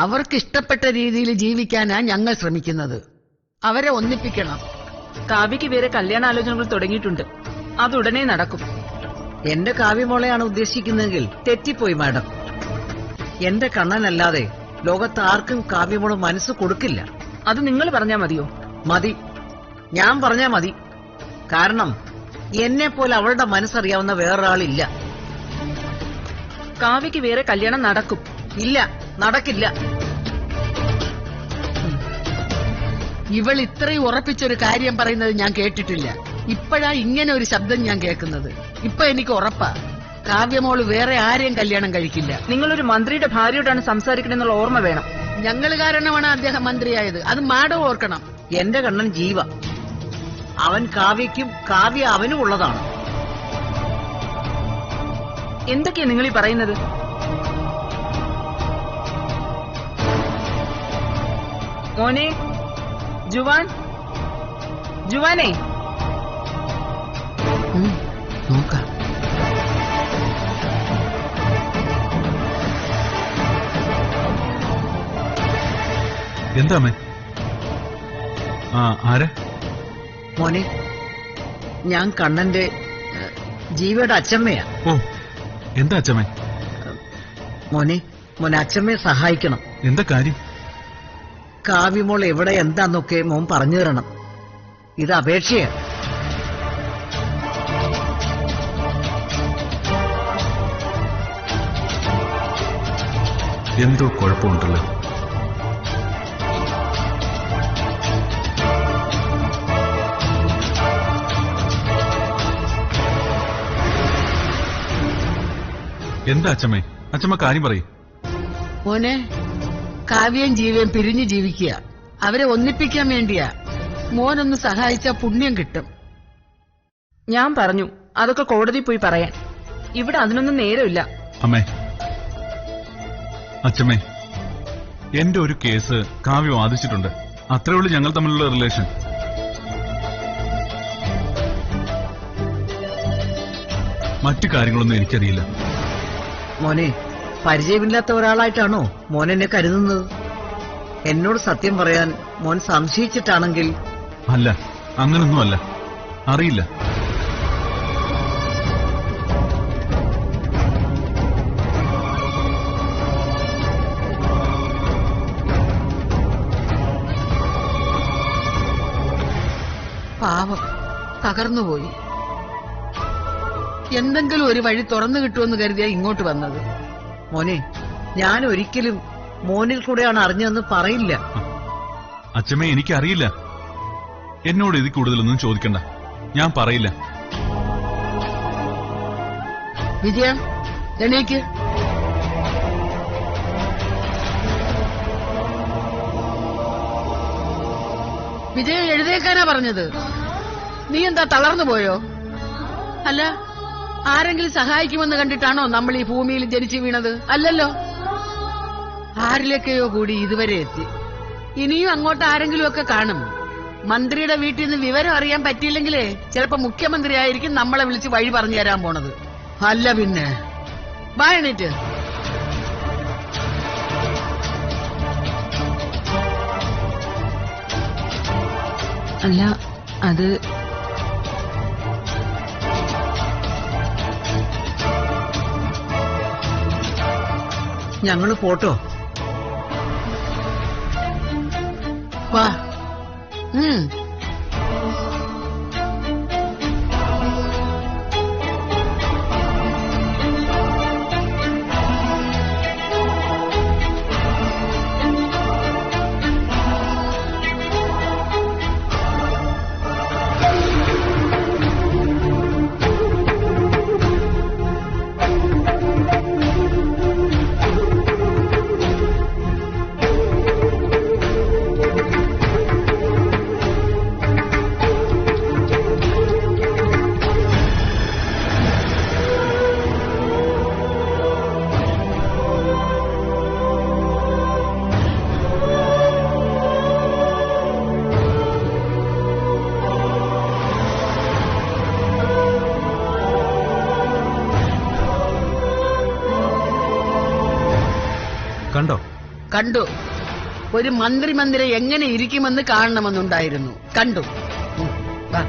അവർക്ക് ഇഷ്ടപ്പെട്ട രീതിയിൽ ജീവിക്കാനാ ഞങ്ങൾ ശ്രമിക്കുന്നത്. അവരെ ഒന്നിപ്പിക്കണം. കാവ്യക്ക് വേറെ കല്യാണാലോചനകൾ തുടങ്ങിയിട്ടുണ്ട്. അതുടനെ നടക്കും. എന്റെ കാവ്യമോളെയാണ് ഉദ്ദേശിക്കുന്നതെങ്കിൽ തെറ്റിപ്പോയി മാഡം. എന്റെ കണ്ണനല്ലാതെ ലോകത്ത് ആർക്കും കാവ്യമോള് മനസ്സ് കൊടുക്കില്ല. അത് നിങ്ങൾ പറഞ്ഞാ മതിയോ? മതി, ഞാൻ പറഞ്ഞാ മതി. കാരണം എന്നെ പോലെ അവളുടെ മനസ്സറിയാവുന്ന വേറൊരാളില്ല. കാവ്യക്ക് വേറെ കല്യാണം നടക്കും. ഇല്ല, നടക്കില്ല. ഇവൾ ഇത്രയും ഉറപ്പിച്ചൊരു കാര്യം പറയുന്നത് ഞാൻ കേട്ടിട്ടില്ല. ഇപ്പോഴാ ഇങ്ങനെ ഒരു ശബ്ദം ഞാൻ കേൾക്കുന്നത്. ഇപ്പൊ എനിക്ക് ഉറപ്പാ കാവ്യമോള് വേറെ ആരെയും കല്യാണം കഴിക്കില്ല. നിങ്ങളൊരു മന്ത്രിയുടെ ഭാര്യയോടാണ് സംസാരിക്കണമെന്നുള്ള ഓർമ്മ വേണം. ഞങ്ങൾ കാരണമാണ് അദ്ദേഹം മന്ത്രിയായത്. അത് മാഡം ഓർക്കണം. എന്റെ കണ്ണൻ ജീവ. അവൻ കാവ്യയ്ക്കും കാവ്യ അവനും ഉള്ളതാണ്. എന്തൊക്കെയാ നിങ്ങൾ ഈ പറയുന്നത്? മോനെ ജുവാൻ, ജുവാനെ, നോക്കാം. എന്താ അമ്മേ? ആരെ? മോനെ, ഞാൻ കണ്ണന്റെ ജീവയുടെ അച്ഛമ്മയാ. ഓ, എന്താ അച്ഛമ്മേ? മോനെ അച്ഛമ്മയെ സഹായിക്കണം. എന്താ കാര്യം? കാവ്യമോൾ എവിടെ എന്താന്നൊക്കെ മോൻ പറഞ്ഞു തരണം. ഇത് അപേക്ഷയാ. എന്തോ കുഴപ്പമുണ്ടല്ലോ. എന്താ അച്ഛമ്മേ? അച്ഛമ്മ കാര്യം പറയും. മോനെ, കാവ്യയും ജീവയും പിരിഞ്ഞു ജീവിക്കുക. അവരെ ഒന്നിപ്പിക്കാൻ വേണ്ടിയാ. മോനൊന്ന് സഹായിച്ചാ പുണ്യം കിട്ടും. ഞാൻ പറഞ്ഞു അതൊക്കെ കോടതി പോയി പറയാൻ. ഇവിടെ അതിനൊന്നും നേരമില്ല. അമ്മേ, അച്ഛമ്മേ, എന്റെ ഒരു കേസ് കാവ്യ വാദിച്ചിട്ടുണ്ട്. അത്രേ ഉള്ളൂ ഞങ്ങൾ തമ്മിലുള്ള റിലേഷൻ. മറ്റു കാര്യങ്ങളൊന്നും എനിക്കറിയില്ല. മോനെ, പരിചയമില്ലാത്ത ഒരാളായിട്ടാണോ മോൻ എന്നെ കരുതുന്നത്? എന്നോട് സത്യം പറയാൻ മോൻ സംശയിച്ചിട്ടാണെങ്കിൽ. അല്ല, അങ്ങനൊന്നും അല്ല. അറിയില്ല. പാവം, തകർന്നുപോയി. എന്തെങ്കിലും ഒരു വഴി തുറന്നു കിട്ടുമെന്ന് കരുതിയാ ഇങ്ങോട്ട് വന്നത്. മോനെ, ഞാൻ ഒരിക്കലും മോനിൽ കൂടെയാണ് അറിഞ്ഞതെന്ന് പറയില്ല. അച്ഛമ്മേ, എനിക്കറിയില്ല. എന്നോട് ഇതിൽ കൂടുതലൊന്നും ചോദിക്കണ്ട. ഞാൻ പറയില്ല. വിജയ, എണീക്ക്. വിജയ, എഴുതേക്കാനാ പറഞ്ഞത്. നീ എന്താ തളർന്നു പോയോ? അല്ല, ആരെങ്കിലും സഹായിക്കുമെന്ന് കണ്ടിട്ടാണോ നമ്മൾ ഈ ഭൂമിയിൽ ജനിച്ചു വീണത്? അല്ലല്ലോ. ആരിലേക്കെയോ കൂടി ഇതുവരെ എത്തി. ഇനിയും അങ്ങോട്ട് ആരെങ്കിലും ഒക്കെ കാണും. മന്ത്രിയുടെ വീട്ടിൽ നിന്ന് വിവരം അറിയാൻ പറ്റിയില്ലെങ്കിലേ ചിലപ്പോ മുഖ്യമന്ത്രി ആയിരിക്കും നമ്മളെ വിളിച്ച് വഴി പറഞ്ഞു തരാൻ പോണത്. അല്ല പിന്നെ. വാ, എണീറ്റ്. അല്ല, അത് ഞങ്ങള് പോട്ടോ? വാ. കണ്ടു. ഒരു മന്ത്രിമന്ദിരം എങ്ങനെ ഇരിക്കുമെന്ന് കാണണമെന്നുണ്ടായിരുന്നു. കണ്ടു. വാ.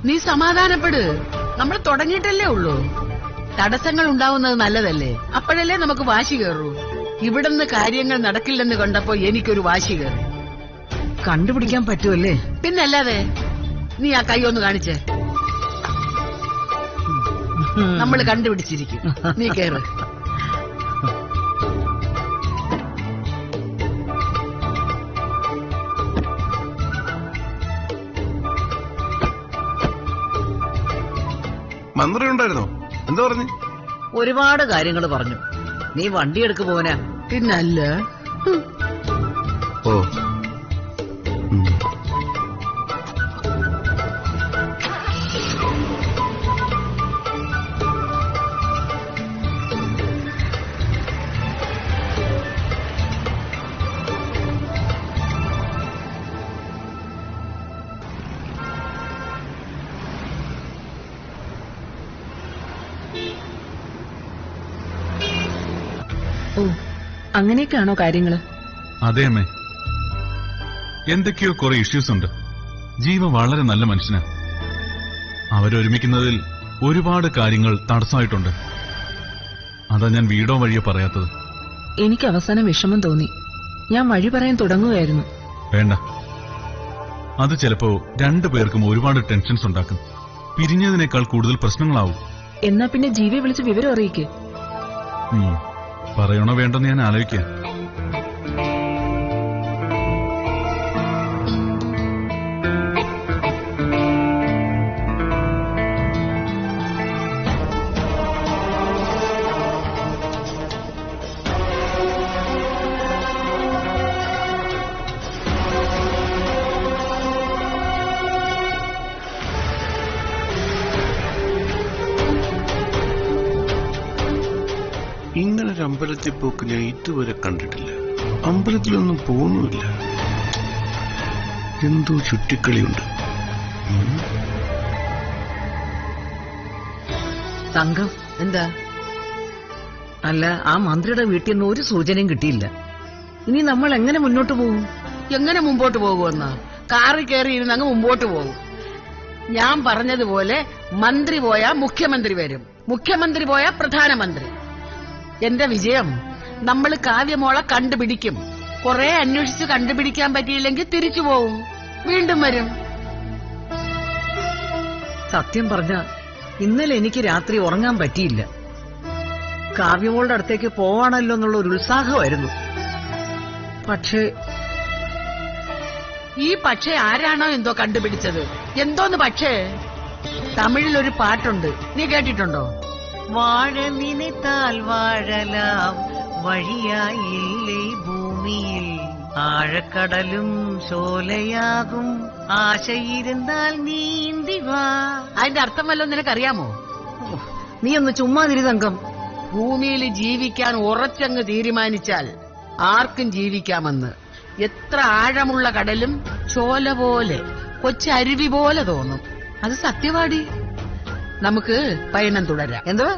നീ സമാധാനപ്പെട്. നമ്മൾ തുടങ്ങിയിട്ടല്ലേ ഉള്ളൂ. തടസ്സങ്ങൾ ഉണ്ടാവുന്നത് നല്ലതല്ലേ? അപ്പോഴല്ലേ നമുക്ക് വാശി കയറൂ. ഇവിടുന്ന് കാര്യങ്ങൾ നടക്കില്ലെന്ന് കണ്ടപ്പോ എനിക്കൊരു വാശി കയറി. കണ്ടുപിടിക്കാൻ പറ്റുമല്ലേ? പിന്നല്ലാതെ. നീ ആ കൈ ഒന്ന് കാണിച്ചേ. നമ്മൾ കണ്ടുപിടിച്ചിരിക്കും. നീ കേറ്. മന്ത്രി ഉണ്ടായിരുന്നോ? എന്താ പറഞ്ഞു? ഒരുപാട് കാര്യങ്ങൾ പറഞ്ഞു. നീ വണ്ടി എടുക്ക് പോനാ. പിന്നല്ല. ഓ ഓ, അങ്ങനെയൊക്കെയാണോ കാര്യങ്ങള്? അതെ അമ്മേ, എന്തൊക്കെയോ കുറെ ഇഷ്യൂസ് ഉണ്ട്. ജീവ വളരെ നല്ല മനുഷ്യനാ. അവരൊരുമിക്കുന്നതിൽ ഒരുപാട് കാര്യങ്ങൾ തടസ്സമായിട്ടുണ്ട്. അതാ ഞാൻ വീടോ വഴിയോ പറയാത്തത്. എനിക്ക് അവസാനം വിഷമം തോന്നി. ഞാൻ വഴി പറയാൻ തുടങ്ങുകയായിരുന്നു. വേണ്ട, അത് ചിലപ്പോ രണ്ടു പേർക്കും ഒരുപാട് ടെൻഷൻസ് ഉണ്ടാക്കും. പിരിഞ്ഞതിനേക്കാൾ കൂടുതൽ പ്രശ്നങ്ങളാവും. എന്നാ പിന്നെ ജീവിയെ വിളിച്ച് വിവരം അറിയിക്കേ. പറയണോ വേണ്ടെന്ന് ഞാൻ ആലോചിക്കാം. ഇങ്ങനൊരു അമ്പലത്തിൽ പോക്ക് ഞാൻ ഇതുവരെ കണ്ടിട്ടില്ല. അമ്പലത്തിലൊന്നും പോകുന്നുമില്ല. എന്തോ ചുറ്റിക്കളിയുണ്ട്. തങ്കം, എന്താ? അല്ല, ആ മന്ത്രിയുടെ വീട്ടിൽ നിന്ന് ഒരു സൂചനയും കിട്ടിയില്ല. ഇനി നമ്മൾ എങ്ങനെ മുന്നോട്ട് പോകും? എങ്ങനെ മുമ്പോട്ട് പോകുമെന്നാ? കാറിൽ കയറി ഇരുന്ന് അങ്ങ് മുമ്പോട്ട് പോകും. ഞാൻ പറഞ്ഞതുപോലെ മന്ത്രി പോയാ മുഖ്യമന്ത്രി വരും, മുഖ്യമന്ത്രി പോയാ പ്രധാനമന്ത്രി. എന്റെ വിജയം, നമ്മൾ കാവ്യമോളെ കണ്ടുപിടിക്കും. കുറെ അന്വേഷിച്ച് കണ്ടുപിടിക്കാൻ പറ്റിയില്ലെങ്കിൽ തിരിച്ചു പോവും, വീണ്ടും വരും. സത്യം പറഞ്ഞ ഇന്നലെ എനിക്ക് രാത്രി ഉറങ്ങാൻ പറ്റിയില്ല. കാവ്യമോളുടെ അടുത്തേക്ക് പോവാണല്ലോ എന്നുള്ള ഒരു ഉത്സാഹമായിരുന്നു. പക്ഷേ ഈ പക്ഷേ ആരാണോ എന്തോ കണ്ടുപിടിച്ചത്. എന്തോന്ന് പക്ഷേ? തമിഴിലൊരു പാട്ടുണ്ട്, നീ കേട്ടിട്ടുണ്ടോ? വാഴ നിனைத்தால் വാഴലാം വഴിയായില്ലേ ഭൂമിയിൽ ആഴക്കടലും ശോലയാകും ആശയിരുന്നാൽ നീന്തി വാ. അതിന്റെ അർത്ഥം വല്ലതും നിനക്കറിയാമോ? നീ ഒന്ന് ചുമ്മാതിരി തങ്കം. ഭൂമിയിൽ ജീവിക്കാൻ ഉറച്ചങ്ങ് തീരുമാനിച്ചാൽ ആർക്കും ജീവിക്കാമെന്ന്. എത്ര ആഴമുള്ള കടലും ചോല പോലെ, കൊച്ചരുവി പോലെ തോന്നും. അത് സത്യവാടി. നമുക്ക് പയണം തുടരാം. എന്തുവാ?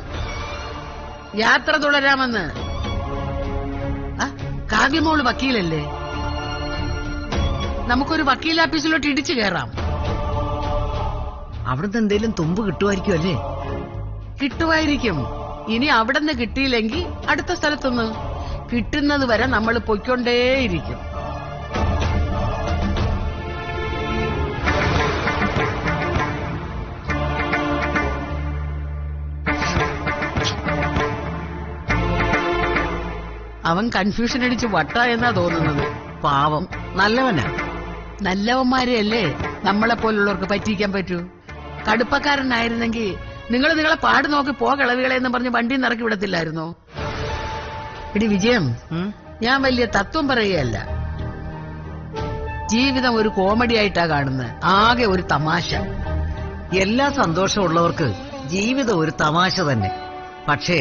യാത്ര തുടരാമെന്ന്. കാവ്യമോള് വക്കീലല്ലേ? നമുക്കൊരു വക്കീലാഫീസിലോട്ട് ഇടിച്ചു കയറാം. അവിടുന്ന് എന്തേലും തുമ്പ് കിട്ടുമായിരിക്കും അല്ലേ? കിട്ടുമായിരിക്കും. ഇനി അവിടുന്ന് കിട്ടിയില്ലെങ്കിൽ അടുത്ത സ്ഥലത്തുനിന്ന്. കിട്ടുന്നത് വരെ നമ്മൾ പൊയ്ക്കൊണ്ടേയിരിക്കും. അവൻ കൺഫ്യൂഷൻ അടിച്ച് വട്ട എന്നാ തോന്നുന്നത്. പാവം, നല്ലവനാ. നല്ലവന്മാരെയല്ലേ നമ്മളെപ്പോലുള്ളവർക്ക് പറ്റിക്കാൻ പറ്റൂ. കടുപ്പക്കാരനായിരുന്നെങ്കിൽ നിങ്ങൾ നിങ്ങളെ പാട് നോക്കി കിളവികളെന്ന് പറഞ്ഞ് വണ്ടി നിറക്കി വിടത്തില്ലായിരുന്നോ? ഇടി വിജയം, ഞാൻ വലിയ തത്വം പറയുകയല്ല. ജീവിതം ഒരു കോമഡി ആയിട്ടാ കാണുന്നത്, ആകെ ഒരു തമാശ. എല്ലാ സന്തോഷമുള്ളവർക്ക് ജീവിതം ഒരു തമാശ തന്നെ. പക്ഷേ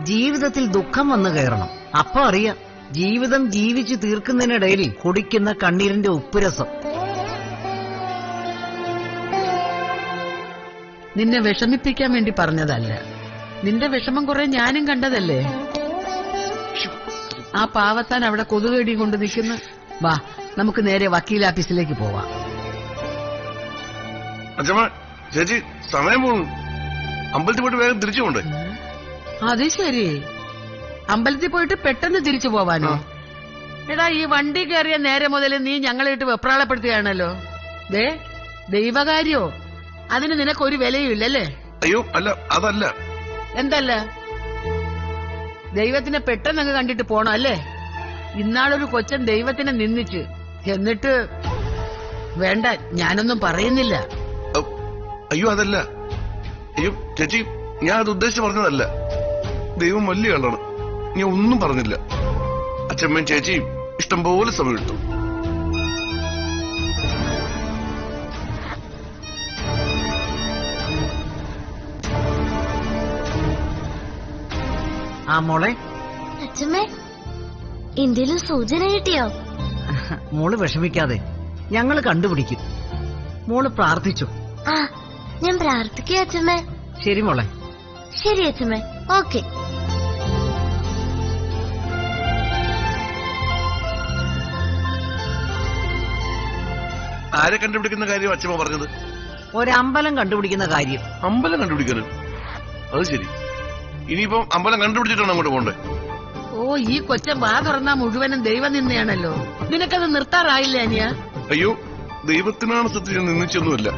ജീവിതത്തിൽ ദുഃഖം വന്നു കയറണം. അപ്പൊ അറിയാം ജീവിതം ജീവിച്ചു തീർക്കുന്നതിനിടയിൽ കുടിക്കുന്ന കണ്ണീരിന്റെ ഉപ്പുരസം. നിന്നെ വിഷമിപ്പിക്കാൻ വേണ്ടി പറഞ്ഞതല്ല. നിന്റെ വിഷമം കുറെ ഞാനും കണ്ടതല്ലേ. ആ പാവത്താൻ അവിടെ കൊതുകേടിയും കൊണ്ട് നിൽക്കുന്നു. വാ, നമുക്ക് നേരെ വക്കീലാഫീസിലേക്ക് പോവാം. അച്ഛമ്മ, ചേച്ചി സമയം പോകുന്നു. അമ്പലത്തിൽ പോയിട്ട് വേഗം തിരിച്ചു പോണ്ടേ? അത് ശരി, അമ്പലത്തിൽ പോയിട്ട് പെട്ടെന്ന് തിരിച്ചു പോവാനോ? എടാ, ഈ വണ്ടി കയറിയ നേരെ മുതൽ നീ ഞങ്ങളിട്ട് വെപ്രാളപ്പെടുത്തുകയാണല്ലോ. ദൈവകാര്യോ, അതിന് നിനക്കൊരു വിലയുമില്ലല്ലേ? അയ്യോ അല്ല, അതല്ല. എന്തല്ല? ദൈവത്തിനെ പെട്ടെന്നങ്ങ് കണ്ടിട്ട് പോണം അല്ലേ? ഇന്നാളൊരു കൊച്ചൻ ദൈവത്തിനെ നിന്ദിച്ച്, എന്നിട്ട് വേണ്ട, ഞാനൊന്നും പറയുന്നില്ല. അയ്യോ അതല്ല. അയ്യോ ചേച്ചി, ഞാൻ അത് ഉദ്ദേശിച്ച് പറഞ്ഞതല്ല. ദൈവം വലിയ ആളാണ്, ഞാൻ ഒന്നും പറഞ്ഞില്ല. അച്ഛമ്മയും ചേച്ചിയും ഇഷ്ടംപോലെ സമയം എടുത്തു. ആ മോളെ, അച്ഛമ്മേ, എന്തെങ്കിലും സൂചന കിട്ടിയോ? മോള് വിഷമിക്കാതെ, ഞങ്ങള് കണ്ടുപിടിക്കും. മോള് പ്രാർത്ഥിച്ചു. ആ, ഞാൻ പ്രാർത്ഥിക്കുക അച്ഛമ്മേ. ശരി മോളെ. ശരി അച്ഛമ്മേ, ഓക്കെ. ആരെ കണ്ടുപിടിക്കുന്ന കാര്യം അച്ഛമ്മ പറഞ്ഞത്? ഒരമ്പലം കണ്ടുപിടിക്കുന്ന കാര്യം. അമ്പലം കണ്ടുപിടിക്കാനും? അത് ശരി. ഇനിയിപ്പം അമ്പലം കണ്ടുപിടിച്ചിട്ടാണ് അങ്ങോട്ട് പോണ്ടേ? ഓ, ഈ കൊച്ചൻ വാ തുറന്നാ മുഴുവനും ദൈവം നിന്നെയാണല്ലോ. നിനക്കത് നിർത്താറായില്ലേ അനിയ? അയ്യോ, ദൈവത്തിനാണ് സത്യം, ഞാൻ നിന്നിച്ചൊന്നുമില്ല.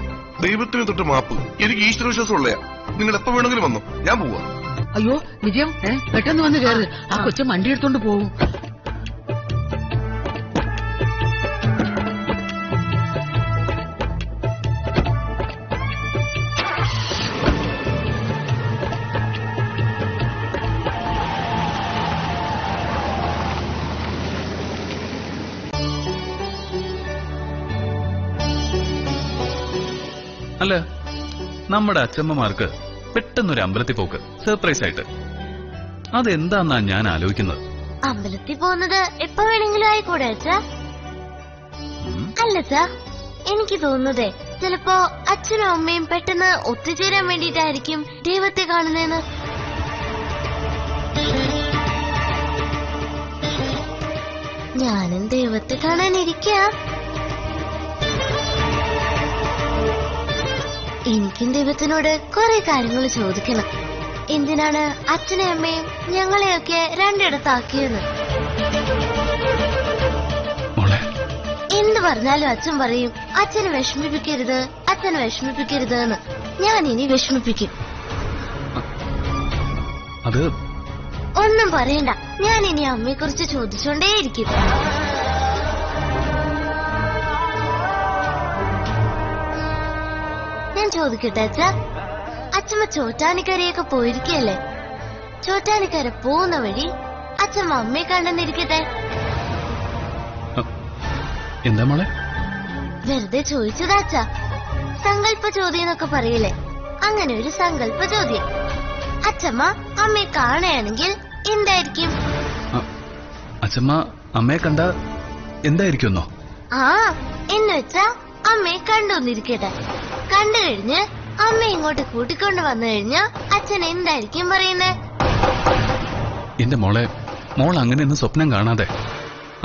ദൈവത്തിന് തൊട്ട് മാപ്പ്. എനിക്ക് ഈശ്വരവിശ്വാസം ഉള്ളയാ. നിങ്ങൾ എപ്പോ വേണമെങ്കിലും വന്നോ, ഞാൻ പോവാ. അയ്യോ വിജയം, പെട്ടെന്ന് വന്ന് കയറ്. ആ കൊച്ചൻ വണ്ടി എടുത്തോണ്ട് പോവും. അല്ല, നമ്മുടെ അച്ഛമ്മമാർക്ക് പെട്ടെന്നൊരു അമ്പലത്തിൽ പോക്ക് സർപ്രൈസ് ആയിട്ട്, അതെന്താന്നാ ഞാൻ ആലോചിക്കുന്നത്. അമ്പലത്തിൽ പോകുന്നത് എപ്പോ വേണമെങ്കിലും ആയിക്കൂടെ അച്ഛാ? അല്ല അച്ഛാ, എനിക്ക് തോന്നുന്നതേ ചിലപ്പോ അച്ഛനും അമ്മയും പെട്ടെന്ന് ഒത്തുചേരാൻ വേണ്ടിയിട്ടായിരിക്കും ദൈവത്തെ കാണുന്നതെന്ന്. ഞാനും ദൈവത്തെ കാണാനിരിക്ക. എനിക്കും ദൈവത്തിനോട് കുറെ കാര്യങ്ങൾ ചോദിക്കണം. എന്തിനാണ് അച്ഛനെയും അമ്മയും ഞങ്ങളെയൊക്കെ രണ്ടിടത്താക്കിയെന്ന്. എന്ത് പറഞ്ഞാലും അച്ഛൻ പറയും അച്ഛനെ വിഷമിപ്പിക്കരുത്, അച്ഛനെ വിഷമിപ്പിക്കരുത് എന്ന്. ഞാൻ ഇനി വിഷമിപ്പിക്കും. ഒന്നും പറയണ്ട, ഞാൻ ഇനി അമ്മയെ കുറിച്ച് ചോദിച്ചോണ്ടേയിരിക്കും. ഞാൻ ചോദിക്കട്ടെ അച്ഛാ, അച്ഛമ്മ ചോറ്റാനിക്കരയൊക്കെ പോയിരിക്കല്ലേ? ചോറ്റാനിക്കര പോകുന്ന വഴി അച്ഛമ്മ അമ്മയെ കണ്ടെന്നിരിക്കട്ടെ. എന്താ മോളെ? വെറുതെ ചോദിച്ചതാ അച്ഛാ. സങ്കല്പ ചോദ്യം എന്നൊക്കെ പറയില്ലേ, അങ്ങനെ ഒരു സങ്കല്പ ചോദ്യം. അച്ഛമ്മ അമ്മയെ കാണുകയാണെങ്കിൽ എന്തായിരിക്കും? അച്ഛമ്മ അമ്മയെ കണ്ട എന്തായിരിക്കുന്നോ? ആ, എന്ന് വെച്ചാ അമ്മയെ കണ്ടുവന്നിരിക്കട്ടെ. കണ്ടു കഴിഞ്ഞ് അമ്മ ഇങ്ങോട്ട് കൂട്ടിക്കൊണ്ട് വന്നു കഴിഞ്ഞാ അച്ഛൻ എന്തായിരിക്കും പറയുന്നേ? എന്റെ മോളെ, മോൾ അങ്ങനെയൊന്നും സ്വപ്നം കാണാതെ.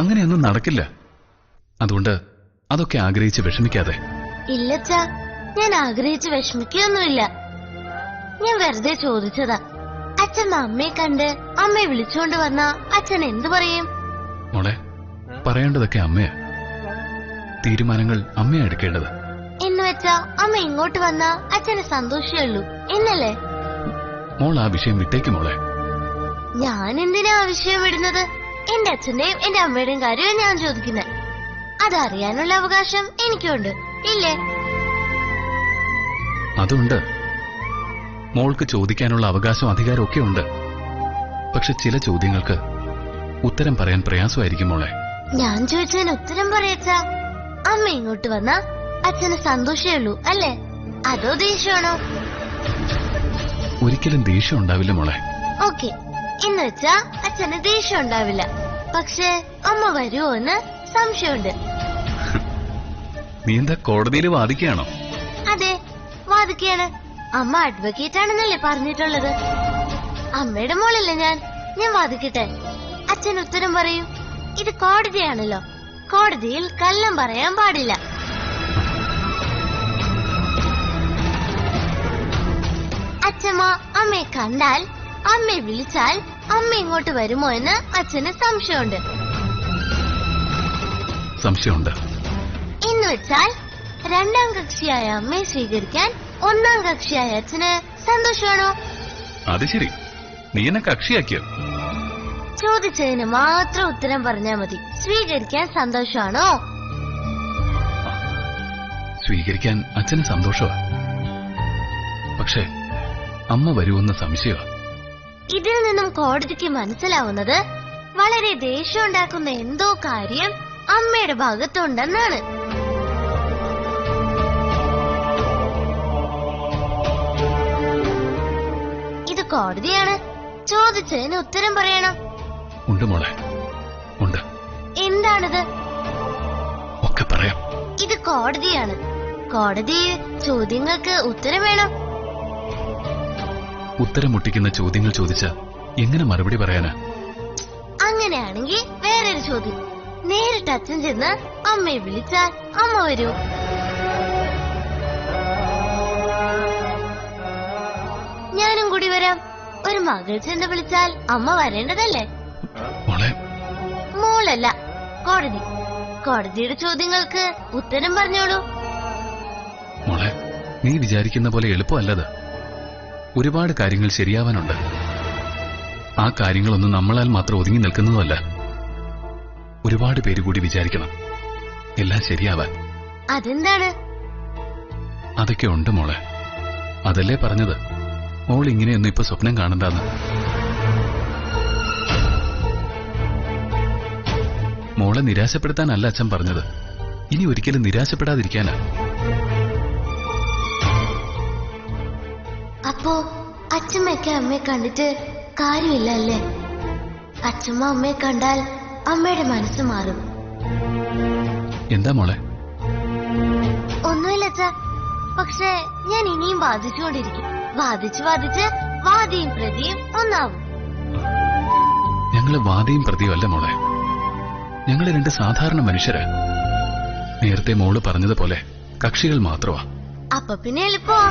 അങ്ങനെയൊന്നും നടക്കില്ല. അതുകൊണ്ട് അതൊക്കെ ആഗ്രഹിച്ച് വിഷമിക്കാതെ. ഇല്ലച്ചാ, ഞാൻ ആഗ്രഹിച്ച് വിഷമിക്കൊന്നുമില്ല. ഞാൻ വെറുതെ ചോദിച്ചതാ. അച്ഛൻ അമ്മയെ കണ്ട് അമ്മയെ വിളിച്ചുകൊണ്ട് വന്നാ അച്ഛൻ എന്തു പറയും? മോളെ, പറയേണ്ടതൊക്കെ അമ്മയാ. തീരുമാനങ്ങൾ അമ്മയാ എടുക്കേണ്ടത്. എന്ന് വെച്ചാ അമ്മ ഇങ്ങോട്ട് വന്നാ അച്ഛന് സന്തോഷമുള്ളൂ എന്നല്ലേ? മോൾ ആ വിഷയം വിട്ടേക്ക് മോളെ. ഞാൻ എന്തിനാ ആ വിഷയം വിടുന്നത്? എന്റെ അച്ഛന്റെയും എന്റെ അമ്മയുടെയും കാര്യമാണ് ഞാൻ ചോദിക്കുന്നത്. അതറിയാനുള്ള അവകാശം എനിക്കുണ്ട്, ഇല്ലേ? അതുണ്ട്. മോൾക്ക് ചോദിക്കാനുള്ള അവകാശം അധികാരം ഒക്കെ ഉണ്ട്. പക്ഷെ ചില ചോദ്യങ്ങൾക്ക് ഉത്തരം പറയാൻ പ്രയാസമായിരിക്കും മോളെ. ഞാൻ ചോദിച്ചതിന് ഉത്തരം പറയച്ചാ. അമ്മ ഇങ്ങോട്ട് വന്നാ അച്ഛന് സന്തോഷമേ ഉള്ളൂ അല്ലേ? അതോ ദേഷ്യമാണോ? ഒരിക്കലും ദേഷ്യം ഉണ്ടാവില്ല മോളെ. ഓക്കെ, എന്ന് വെച്ചാ അച്ഛന് ദേഷ്യം ഉണ്ടാവില്ല. പക്ഷെ അമ്മ വരുമോ എന്ന് സംശയമുണ്ട്. നീ എന്താ കോടതിയിൽ വാദിക്കുകയാണോ? അതെ, വാദിക്കുകയാണ്. അമ്മ അഡ്വക്കേറ്റ് ആണെന്നല്ലേ പറഞ്ഞിട്ടുള്ളത്. അമ്മയുടെ മോളല്ലേ ഞാൻ വാദിക്കട്ടെ. അച്ഛൻ ഉത്തരം പറയൂ. ഇത് കോടതിയാണല്ലോ. കോടതിയിൽ കള്ളം പറയാൻ പാടില്ല. അച്ഛമ്മ അമ്മയെ കണ്ടാൽ, അമ്മയെ വിളിച്ചാൽ അമ്മ ഇങ്ങോട്ട് വരുമോ എന്ന് അച്ഛന് സംശയമുണ്ട്. സംശയമുണ്ട് എന്ന് വെച്ചാൽ രണ്ടാം കക്ഷിയായ അമ്മയെ സ്വീകരിക്കാൻ ഒന്നാം കക്ഷിയായ അച്ഛന് സന്തോഷമാണോ? അത് ശരി, നീ എന്നെ കക്ഷിയാക്കിയോ? ചോദിച്ചതിന് മാത്രം ഉത്തരം പറഞ്ഞാൽ മതി. സ്വീകരിക്കാൻ സന്തോഷമാണോ? സ്വീകരിക്കാൻ അച്ഛന് സന്തോഷമാ. പക്ഷേ അമ്മ വരുമെന്ന് സംശയമാ. ഇതിൽ നിന്നും കോടതിക്ക് മനസ്സിലാവുന്നത് വളരെ ദേഷ്യമുണ്ടാക്കുന്ന എന്തോ കാര്യം അമ്മയുടെ ഭാഗത്തുണ്ടെന്നാണ്. ഇത് കോടതിയാണ്. ചോദിച്ചതിന് ഉത്തരം പറയണം. ഉണ്ട് മോളെ, ഉണ്ട്. എന്താണിത്? ഒക്കെ പറയാം. ഇത് കോടതിയാണ്. കോടതിയിൽ ചോദ്യങ്ങൾക്ക് ഉത്തരം വേണം. ഉത്തരം മുട്ടിക്കുന്ന ചോദ്യങ്ങൾ ചോദിച്ച എങ്ങനെ മറുപടി പറയാനാ? അങ്ങനെയാണെങ്കിൽ വേറൊരു ചോദ്യം. നേരിട്ട് അച്ഛൻ ചെന്ന് അമ്മയെ വിളിച്ചാൽ അമ്മ വരൂ? ഞാനും കൂടി വരാം. ഒരു മകൾ ചെന്ന് വിളിച്ചാൽ അമ്മ വരേണ്ടതല്ലേ? മോളെ, മോളല്ല, കോടതി. കോടതിയുടെ ചോദ്യങ്ങൾക്ക് ഉത്തരം പറഞ്ഞോളൂ. മോളെ, നീ വിചാരിക്കുന്ന പോലെ എളുപ്പമല്ലത്. ഒരുപാട് കാര്യങ്ങൾ ശരിയാവാനുണ്ട്. ആ കാര്യങ്ങളൊന്നും നമ്മളാൽ മാത്രം ഒതുങ്ങി നിൽക്കുന്നതല്ല. ഒരുപാട് പേര് കൂടി വിചാരിക്കണം എല്ലാം ശരിയാവാൻ. അതെന്താണ്? അതൊക്കെ ഉണ്ട് മോളെ. അതല്ലേ പറഞ്ഞത് മോൾ ഇങ്ങനെയൊന്നും ഇപ്പൊ സ്വപ്നം കാണണ്ടെന്ന്. മോളെ നിരാശപ്പെടുത്താനല്ല അച്ഛൻ പറഞ്ഞത്. ഇനി ഒരിക്കലും നിരാശപ്പെടാതിരിക്കാനാ. അപ്പോ അച്ഛമ്മയ്ക്ക് അമ്മയെ കണ്ടിട്ട് കാര്യമില്ല അല്ലേ? അച്ഛമ്മ അമ്മയെ കണ്ടാൽ അമ്മയുടെ മനസ്സ് മാറും. എന്താ മോളെ? ഒന്നുമില്ല അച്ഛാ. പക്ഷെ ഞാൻ ഇനിയും വാദിച്ചുകൊണ്ടിരിക്കും. വാദിച്ച് വാദിയും പ്രതിയും ഒന്നാവും. ഞങ്ങള് വാദിയും പ്രതിയും അല്ല മോളെ. ഞങ്ങള് രണ്ട് സാധാരണ മനുഷ്യരാ. നേരത്തെ മോള് പറഞ്ഞതുപോലെ കക്ഷികൾ മാത്രമാ. അപ്പൊ പിന്നെ എളുപ്പമാ.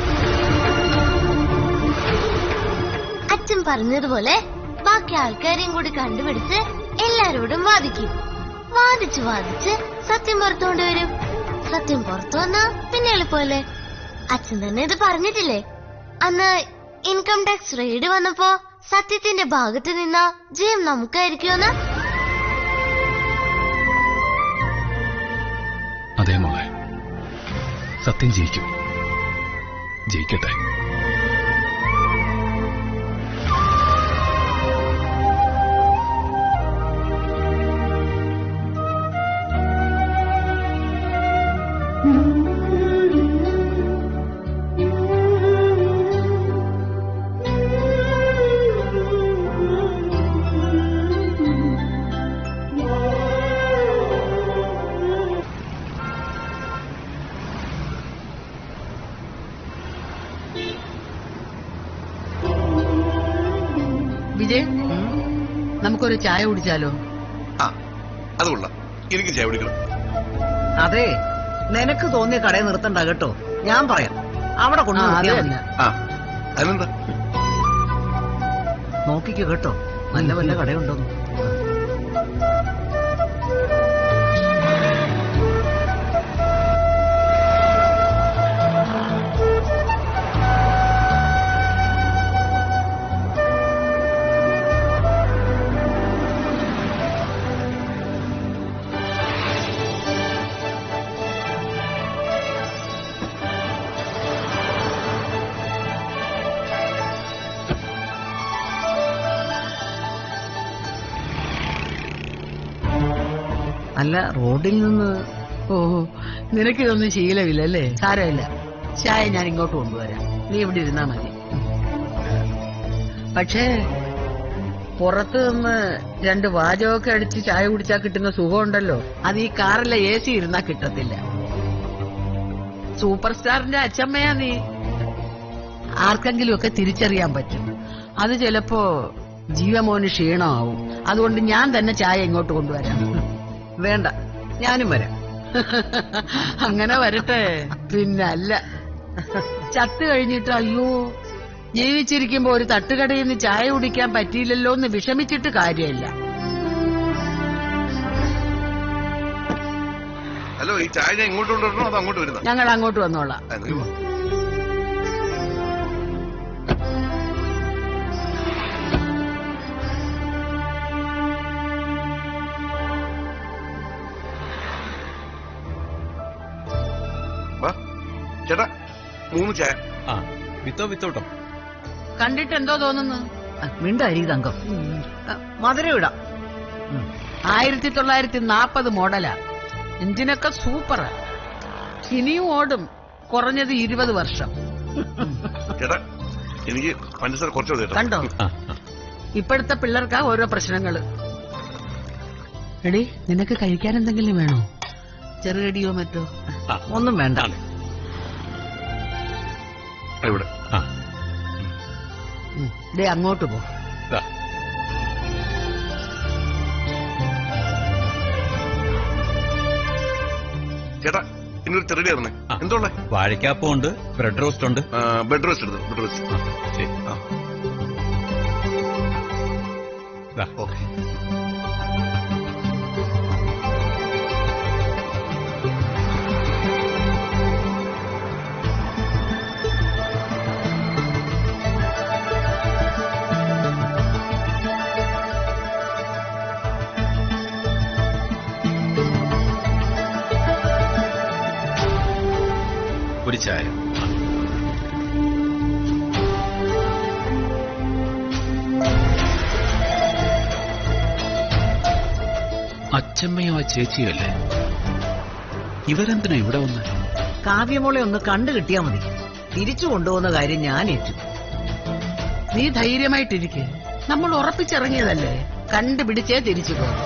അച്ഛൻ പറഞ്ഞതുപോലെ ബാക്കി ആൾക്കാരെയും കൂടി കണ്ടുപിടിച്ച് എല്ലാരോടും വാദിക്കും. വാദിച്ച് സത്യം പുറത്തുകൊണ്ട് വരും. സത്യം പുറത്തു വന്നാ പിന്നെ എളുപ്പമല്ലേ? അച്ഛൻ തന്നെ ഇത് പറഞ്ഞിട്ടില്ലേ? അന്ന് ഇൻകം ടാക്സ് റെയ്ഡ് വന്നപ്പോ സത്യത്തിന്റെ ഭാഗത്ത് നിന്ന ജയം നമുക്കായിരിക്കുമെന്ന്. അതേ മോളെ, സത്യം ജയിക്കും. ജയിക്കട്ടെ. വിജയ്, നമുക്കൊരു ചായ കുടിച്ചാലോ? ആ, അത് കൊള്ളാം. എനിക്ക് ചായ കുടിക്കണം. അതെ, നിനക്ക് തോന്നിയ കടയിൽ നിർത്തണ്ട കേട്ടോ. ഞാൻ പറയാം, അവിടെ കൊണ്ടു ആ, അതിനെന്താ? നോക്കിക്കോ കേട്ടോ, നല്ല വല്ല കടയുണ്ടോന്ന്. അല്ല, റോഡിൽ നിന്ന് ഓ നിനക്കിതൊന്നും ശീലമില്ലല്ലേ? സാരമില്ല, ചായ ഞാൻ ഇങ്ങോട്ട് കൊണ്ടുവരാം. നീ ഇവിടെ ഇരുന്നാ മതി. പക്ഷേ പുറത്ത് നിന്ന് 2 വാചകമൊക്കെ അടിച്ച് ചായ കുടിച്ചാ കിട്ടുന്ന സുഖമുണ്ടല്ലോ, അത് ഈ കാറിലെ AC ഇരുന്നാ കിട്ടത്തില്ല. സൂപ്പർ സ്റ്റാറിന്റെ അച്ഛമ്മയാ നീ. ആർക്കെങ്കിലും ഒക്കെ തിരിച്ചറിയാൻ പറ്റും. അത് ചിലപ്പോ ജീവമോന് ക്ഷീണമാവും. അതുകൊണ്ട് ഞാൻ തന്നെ ചായ ഇങ്ങോട്ട് കൊണ്ടുവരാം. വേണ്ട, ഞാനും വരാം. അങ്ങനെ വരട്ടെ, പിന്നല്ല. ചത്തു കഴിഞ്ഞിട്ട് അയ്യോ ജീവിച്ചിരിക്കുമ്പോ ഒരു തട്ടുകടയിൽ നിന്ന് ചായ കുടിക്കാൻ പറ്റിയില്ലല്ലോ എന്ന് വിഷമിച്ചിട്ട് കാര്യമില്ല. ഹലോ, ഈ ചായ ഞാൻ ഇങ്ങോട്ട് കൊണ്ടുവരണോ അത് അങ്ങോട്ട് വരുന്ന? ഞങ്ങൾ അങ്ങോട്ട് വന്നോളാം. ചേട്ടാ 3 ചായ. വിത്തോട്ടോ. കണ്ടിട്ട് എന്തോ തോന്നുന്നു? മിണ്ടായി തങ്കം, മധുരം ഇടാം. 1940 മോഡലാ. എഞ്ചിനൊക്കെ സൂപ്പറാ. ഇനിയും ഓടും. കുറഞ്ഞത് 20 വർഷം. ചേട്ടാ എനിക്ക് പഞ്ചസാര കുറച്ചുകൂടെ ചേട്ടാ. കണ്ടോ, ഇപ്പോഴത്തെ പിള്ളേർക്കാ ഓരോ പ്രശ്നങ്ങള്. എടി, നിനക്ക് കഴിക്കാൻ എന്തെങ്കിലും വേണോ? ചെറുകടിയോ മറ്റോ? ഒന്നും വേണ്ട. ഇവിടെ ദേ അങ്ങോട്ട് പോ. ചേട്ടാ ഇന്നൊരു ചെറുകടി ഇറങ്ങേ. എന്തോളെ? വാഴക്കാപ്പം ഉണ്ട്, ബ്രെഡ് റോസ്റ്റ് ഉണ്ട്. ബെഡ് റോസ്റ്റ് എടുത്തു. Bed roast. ശരി. ഓക്കെ. ഒരു ചായ. അച്ചമ്മയോ ആ ചേച്ചിയോ അല്ലേ? ഇവരെന്തിനാ ഇവിടെ വന്ന്? കാവ്യമോളെ ഒന്ന് കണ്ടു കിട്ടിയാ മതി. തിരിച്ചു കൊണ്ടുപോകുന്ന കാര്യം ഞാൻ ഏറ്റു. നീ ധൈര്യമായിട്ടിരിക്കെ. നമ്മൾ ഉറപ്പിച്ചിറങ്ങിയതല്ലേ, കണ്ടുപിടിച്ചേ തിരിച്ചു പോകും.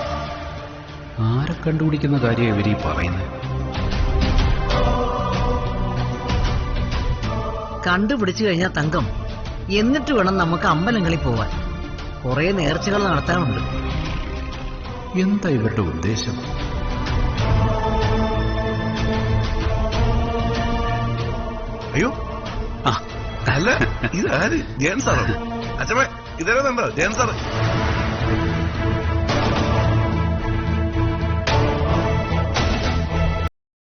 ആരെ കണ്ടുപിടിക്കുന്ന കാര്യം ഇവരീ പറയുന്നത്? കണ്ടുപിടിച്ചു കഴിഞ്ഞാൽ തങ്കം, എന്നിട്ട് വേണം നമുക്ക് അമ്പലങ്ങളിൽ പോവാൻ. കുറെ നേർച്ചകൾ നടത്താനുണ്ട്. എന്താ ഇവരുടെ ഉദ്ദേശം? അയ്യോ അല്ല, ഇതാര്? ജയൻ സാറോ? അച്ഛമ്മ ഇതേതാ? ജയൻ സാറ്.